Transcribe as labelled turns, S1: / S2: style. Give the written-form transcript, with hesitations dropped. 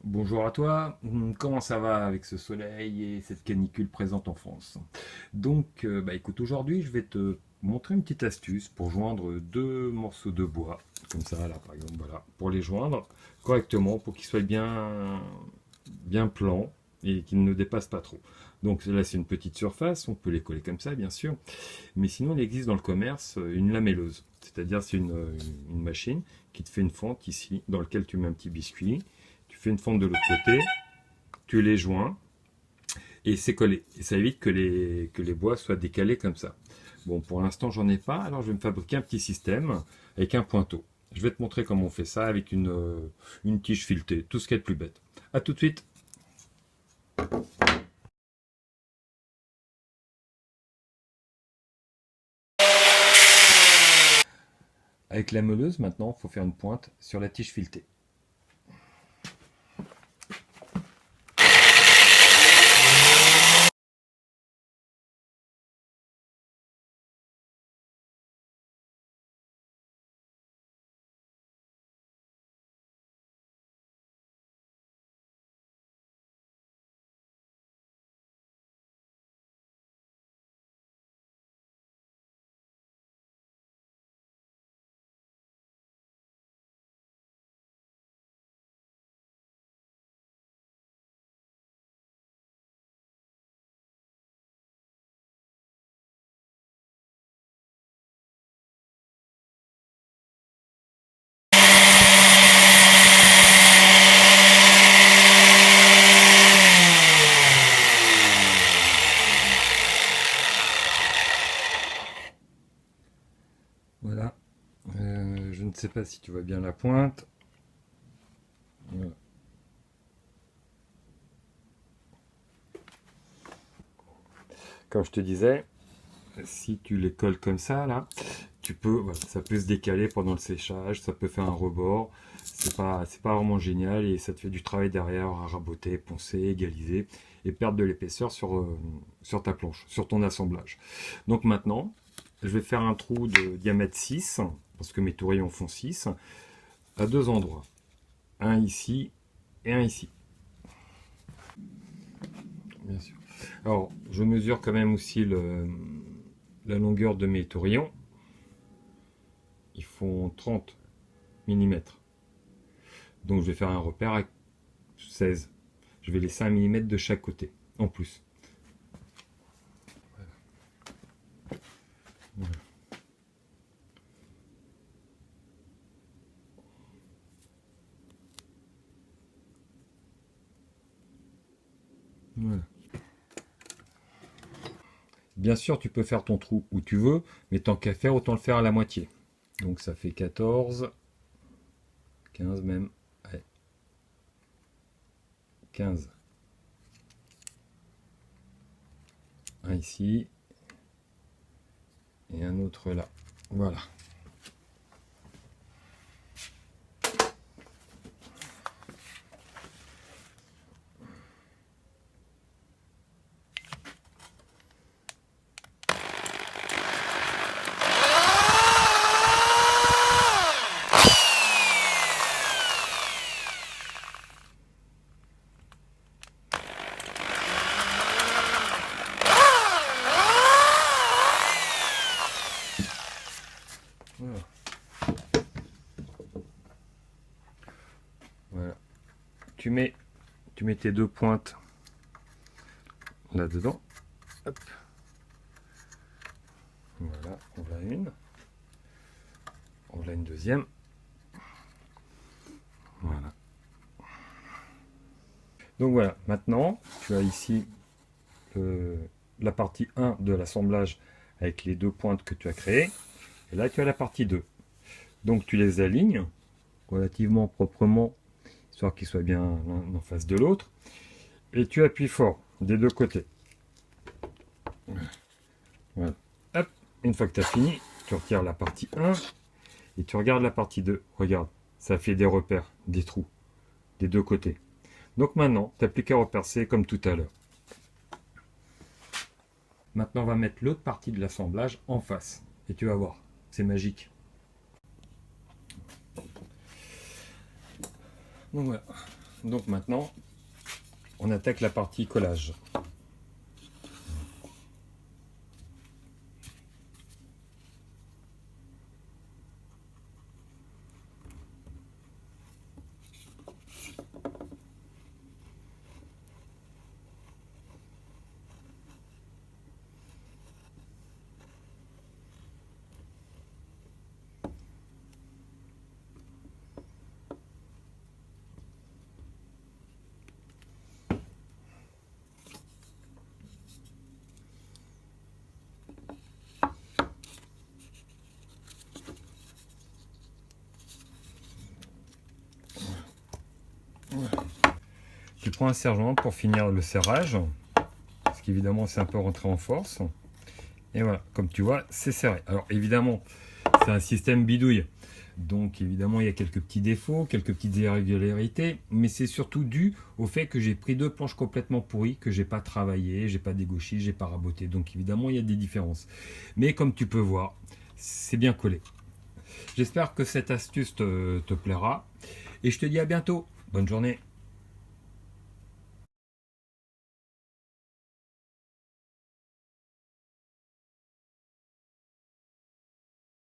S1: Bonjour à toi, comment ça va avec ce soleil et cette canicule présente en France? Donc, écoute, aujourd'hui je vais te montrer une petite astuce pour joindre deux morceaux de bois, comme ça là par exemple, voilà, pour les joindre correctement, pour qu'ils soient bien plans et qu'ils ne dépassent pas trop. Donc là c'est une petite surface, on peut les coller comme ça bien sûr, mais sinon il existe dans le commerce une lamelleuse, c'est-à-dire une machine qui te fait une fente ici, dans laquelle tu mets un petit biscuit. Tu fais une fente de l'autre côté, tu les joins et c'est collé. Et ça évite que les bois soient décalés comme ça. Bon, pour l'instant, j'en ai pas, alors je vais me fabriquer un petit système avec un pointeau. Je vais te montrer comment on fait ça avec une tige filetée, tout ce qui est le plus bête. A tout de suite. Avec la meuleuse, maintenant, il faut faire une pointe sur la tige filetée. Voilà. Je ne sais pas si tu vois bien la pointe. Voilà. Comme je te disais, si tu les colles comme ça, là, voilà, ça peut se décaler pendant le séchage, ça peut faire un rebord. C'est pas vraiment génial et ça te fait du travail derrière à raboter, poncer, égaliser et perdre de l'épaisseur sur ta planche, sur ton assemblage. Donc maintenant, je vais faire un trou de diamètre 6, parce que mes tourillons font 6, à deux endroits. Un ici et un ici, bien sûr. Alors, je mesure quand même aussi la longueur de mes tourillons. Ils font 30 millimètres. Donc je vais faire un repère à 16. Je vais laisser 1 mm de chaque côté, en plus. Voilà. Voilà. Bien sûr, tu peux faire ton trou où tu veux, mais tant qu'à faire, autant le faire à la moitié. Donc ça fait 14, 15 même, ouais, 15. Un ici, et un autre là. Voilà. Voilà. Voilà. Tu mets tes deux pointes là-dedans. Hop. Voilà, on l'a une. On l'a une deuxième. Voilà. Donc voilà, maintenant, tu as ici la partie 1 de l'assemblage avec les deux pointes que tu as créées. Et là, tu as la partie 2. Donc tu les alignes relativement proprement, histoire qu'ils soient bien l'un en face de l'autre. Et tu appuies fort des deux côtés. Voilà. Hop. Une fois que tu as fini, tu retires la partie 1 et tu regardes la partie 2. Regarde, ça fait des repères, des trous, des deux côtés. Donc maintenant, tu n'as plus qu'à repercer comme tout à l'heure. Maintenant, on va mettre l'autre partie de l'assemblage en face. Et tu vas voir, c'est magique. Donc voilà. Donc maintenant, on attaque la partie collage. Tu prends un serre-joint pour finir le serrage, parce qu'évidemment c'est un peu rentré en force. Et voilà, comme tu vois, c'est serré. Alors évidemment, c'est un système bidouille. Donc évidemment, il y a quelques petits défauts, quelques petites irrégularités, mais c'est surtout dû au fait que j'ai pris deux planches complètement pourries, que j'ai pas travaillé, j'ai pas dégauché, j'ai pas raboté. Donc évidemment, il y a des différences. Mais comme tu peux voir, c'est bien collé. J'espère que cette astuce te plaira. Et je te dis à bientôt. Bonne journée.